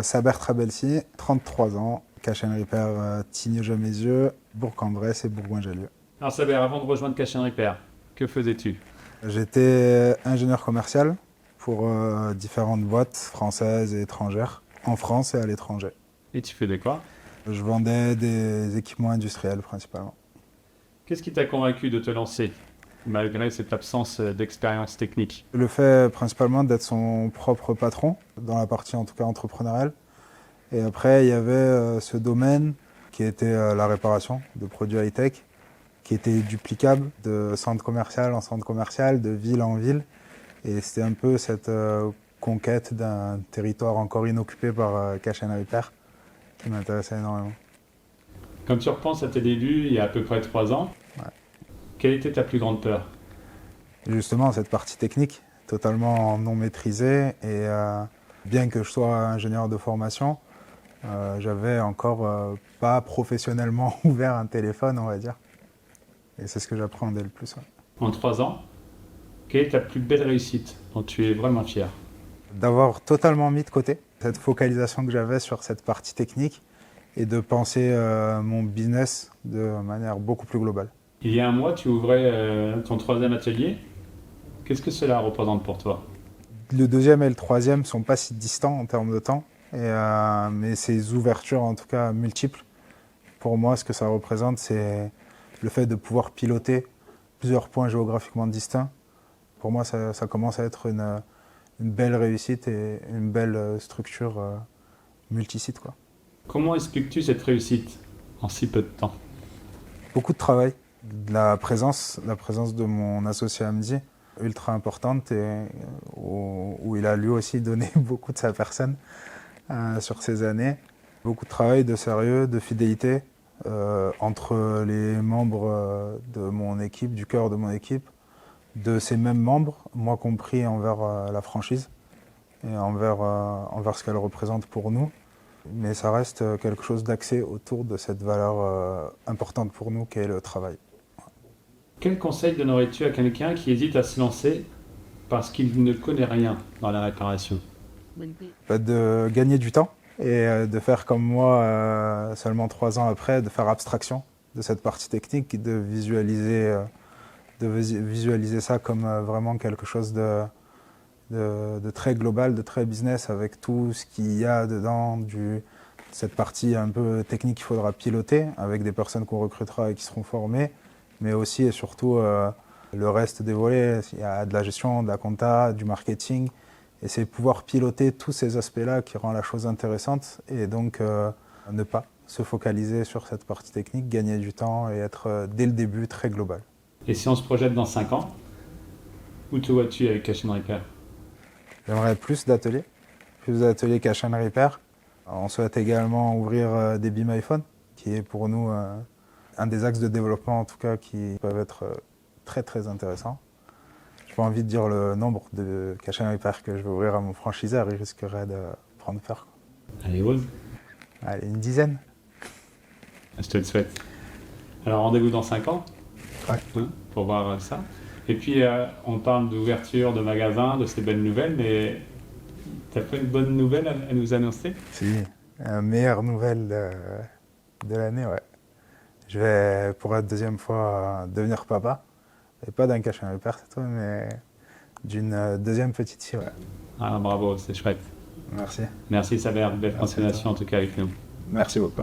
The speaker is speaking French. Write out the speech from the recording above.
Saber Trabelsi, 33 ans, Cash and Repair, Tignes-Jamaizieux, Bourg-en-Bresse et Bourgoin-Jallieu. Alors Saber, avant de rejoindre Cash and Repair, que faisais-tu? J'étais ingénieur commercial pour différentes boîtes françaises et étrangères, en France et à l'étranger. Et tu faisais quoi? Je vendais des équipements industriels principalement. Qu'est-ce qui t'a convaincu de te lancer, malgré cette absence d'expérience technique? Le fait principalement d'être son propre patron, dans la partie en tout cas entrepreneuriale. Et après, il y avait ce domaine qui était la réparation de produits high-tech, qui était duplicable de centre commercial en centre commercial, de ville en ville. Et c'était un peu cette conquête d'un territoire encore inoccupé par Cash and Repair qui m'intéressait énormément. Quand tu repenses à tes débuts, il y a à peu près 3 ans, Ouais. quelle était ta plus grande peur? Et justement, cette partie technique, totalement non maîtrisée, et bien que je sois ingénieur de formation, j'avais encore pas professionnellement ouvert un téléphone, on va dire. Et c'est ce que j'appréhendais le plus. Ouais. En 3 ans, quelle est ta plus belle réussite dont tu es vraiment fier? D'avoir totalement mis de côté cette focalisation que j'avais sur cette partie technique et de penser mon business de manière beaucoup plus globale. Il y a un mois, tu ouvrais ton 3e atelier. Qu'est-ce que cela représente pour toi? Le deuxième et le troisième ne sont pas si distants en termes de temps, mais ces ouvertures, en tout cas multiples, pour moi, ce que ça représente, c'est le fait de pouvoir piloter plusieurs points géographiquement distincts. Pour moi, ça commence à être une belle réussite et une belle structure multisite, quoi. Comment expliques-tu cette réussite en si peu de temps? Beaucoup de travail, la présence de mon associé Hamdi, ultra importante, et où il a lui aussi donné beaucoup de sa personne sur ces années. Beaucoup de travail, de sérieux, de fidélité entre les membres de mon équipe, du cœur de mon équipe, de ces mêmes membres, moi compris envers la franchise et envers ce qu'elle représente pour nous. Mais ça reste quelque chose d'axé autour de cette valeur importante pour nous qu'est le travail. Quel conseil donnerais-tu à quelqu'un qui hésite à se lancer parce qu'il ne connaît rien dans la réparation? De gagner du temps et de faire comme moi seulement 3 ans après, de faire abstraction de cette partie technique, de visualiser ça comme vraiment quelque chose de très global, de très business, avec tout ce qu'il y a dedans, cette partie un peu technique qu'il faudra piloter, avec des personnes qu'on recrutera et qui seront formées, mais aussi et surtout le reste des volets. Il y a de la gestion, de la compta, du marketing, et c'est pouvoir piloter tous ces aspects-là qui rend la chose intéressante, et donc ne pas se focaliser sur cette partie technique, gagner du temps et être dès le début très global. Et si on se projette dans 5 ans, où te vois-tu avec Cash and Repair? J'aimerais plus d'ateliers Cash and Repair. On souhaite également ouvrir des BIM iPhone, qui est pour nous un des axes de développement en tout cas qui peuvent être très très intéressants. Je n'ai pas envie de dire le nombre de Cash and Repair que je vais ouvrir à mon franchiseur, il risquerait de prendre peur. Allez, ose. Allez, une dizaine. Je te le souhaite. Alors rendez-vous dans 5 ans, Ouais. hein, pour voir ça. Et puis on parle d'ouverture de magasins, de ces belles nouvelles, mais t'as pas une bonne nouvelle à nous annoncer? Si, meilleure nouvelle de l'année, ouais. Je vais pour la deuxième fois devenir papa. Et pas d'un Cash and Repair cette fois, mais d'une deuxième petite fille, ouais. Ah bravo, c'est chouette. Merci. Merci Saber, belle Merci à continuation en tout cas avec nous. Merci beaucoup.